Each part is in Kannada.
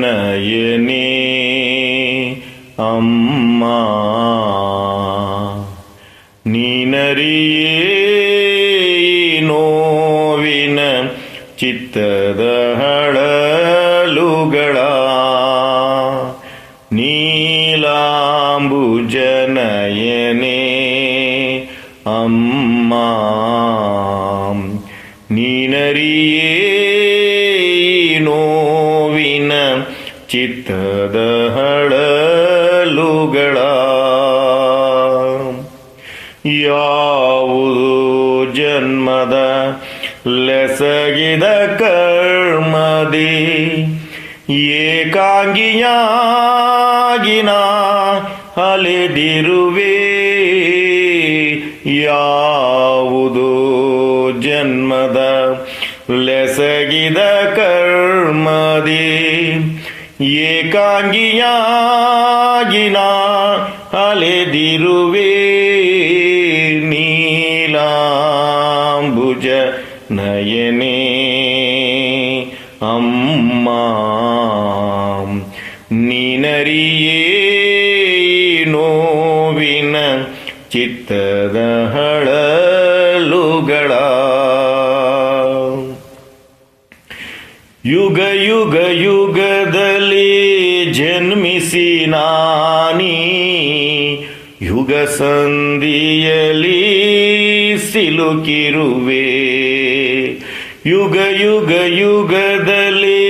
ನೀಲಾಂಬುಜನಯನೇ ಅಮ್ಮ ನೀನರಿಯೇ ನೋವಿನ ಚಿತ್ತದ ಹಳಲುಗಳ ನೀಲಾಂಬುಜನಯನೇ ಅಮ್ಮ ನೀನರಿಯೇ ನೋವಿನ ಚಿತ್ತದ ಹಳಲುಗಳ ಯಾವುದು ಜನ್ಮದ ಲೆಸಗಿದ ಕರ್ಮದಿ ಏಕಾಂಗಿಯಾಗಿನ ಅಲೆದಿರುವೆ ಯಾವುದು ಜನ್ಮದ ಲೆಸಗಿದ ಕರ್ಮದಿ ಏಕಾಂಗಿಯಾಗಿನ ಅಲೆದಿರುವೆ ನೀಲಾಂಬುಜ ನಯನೇ ಅಮ್ಮ ನೀನರಿಯೇ ನೋವಿನ ಚಿತ್ತದ ಹಳಲುಗಳ ಯುಗ ಯುಗ ಯುಗದಲ್ಲಿ ಜನ್ಮಿಸಿ ನಾನೀ ಯುಗ ಸಂಧಿಯಲ್ಲಿ ಸಿಲುಕಿರುವೆ ಯುಗ ಯುಗ ಯುಗದಲ್ಲಿ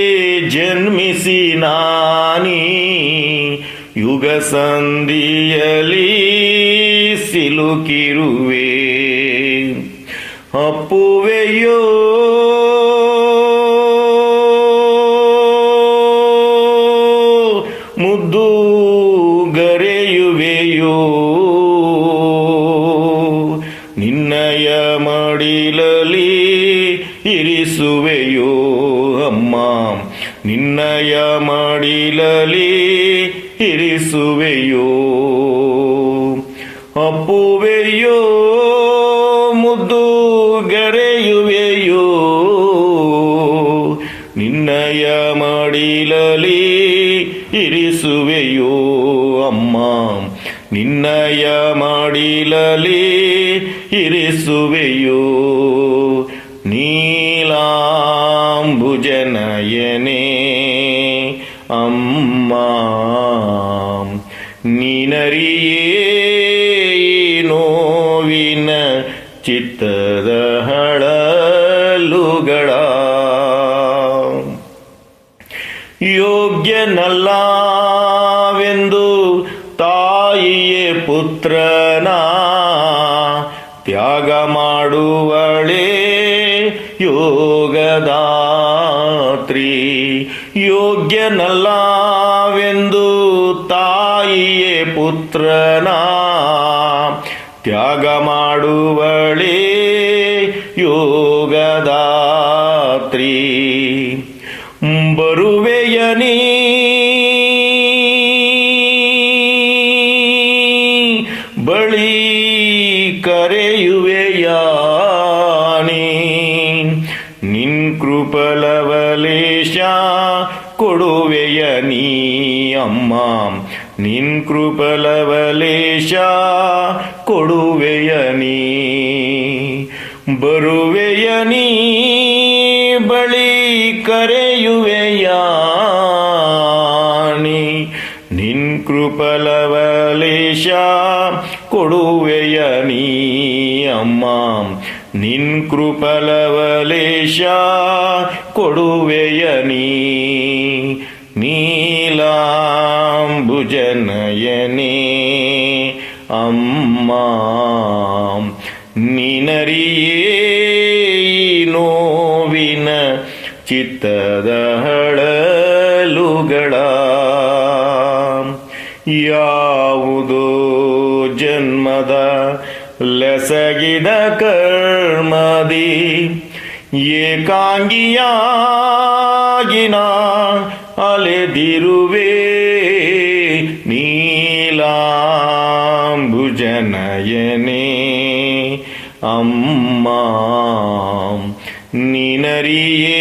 ಜನ್ಮಿಸಿ ನಾನೀ ಯುಗ ಸಂಧಿಯಲ್ಲಿ ಸಿಲುಕಿರುವೆ ಅಪ್ಪುವೆಯೋ ಮುದ್ದು ಗರೆಯುವೆಯೋ ನಿನ್ನಯ ಮಡಿಲಲಿ ಇರಿಸುವೆಯೋ ಅಮ್ಮ ನಿನ್ನಯ ಮಡಿಲಲಿ ಇರಿಸುವೆಯೋ ಅಪ್ಪುವೆಯೋ ಮುದ್ದು ಗರೆಯುವೆಯೋ ನಿನ್ನಯ ಮಡಿಲಲಿ ಇರಿಸುವೆಯೋ ಅಮ್ಮ ನಿನ್ನಯ ಮಡಿಲಲಿ ಇರಿಸುವೆಯೋ ನೀಲಾಂಬುಜನಯನೇ ಅಮ್ಮ ನೀನರಿಯೇ ನೋವಿನ ಚಿತ್ತದ ಹಳಲುಗಳ ಯೋಗ್ಯನಲ್ಲವೆಂದು ತಾಯಿಯೇ ಪುತ್ರನ ತ್ಯಾಗ ಮಾಡುವಳೇ ಯೋಗದಾತ್ರಿ ಯೋಗ್ಯನಲ್ಲವೆಂದು ತಾಯಿಯೇ ಪುತ್ರನ ತ್ಯಾಗ ಮಾಡುವಳೇ ಯೋಗದಾತ್ರಿ ಬರುವೆಯ ನೀ ಬಳಿ ಕರೆಯುವೆಯ ನಿನ್ ಕೃಪಲವಲೇಶ ಕೊಡುವೆಯ ನೀ ಅಮ್ಮ ನಿನ್ ಕೃಪಲವಲೇಶ ಕೊಡುವೆಯ ನೀ ಬರುವೆಯ ನೀ ಬಳಿ ಕರೆಯುವೆಯ ನಿನ್ ಕೃಪಲವಲೇಶ ಕೊಡುವೆಯ ನೀ ಅಮ್ಮ ನಿನ್ ಕೃಪಲವಲೇಶ ಕೊಡುವೆಯ ನೀ ನೀಲಾಂಬುಜನಯನೇ ಅಮ್ಮ ನೀನರಿಯೇ ನೋವಿನ ಚಿತ್ತದ ಹಳಲುಗಳ ಯಾವುದೋ ಜನ್ಮದ ಲೆಸಗಿದ ಕರ್ಮದಿ ಏಕಾಂಗಿಯಾಗಿನ ಅಲೆದಿರುವೆ ನೀಲಾಂಬುಜನಯನೇ ಅಮ್ಮ ನೀನರಿಯೇ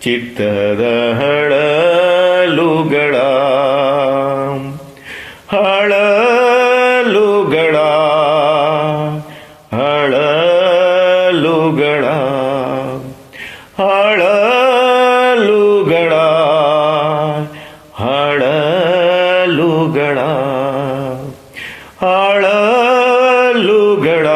ಚಿತ್ತದ ಹಳಲುಗಳ ಹಳಲುಗಳ ಹಳಲುಗಳ ಹಳಲುಗಳ ಹಳಲುಗಳ ಹಳಲುಗಳ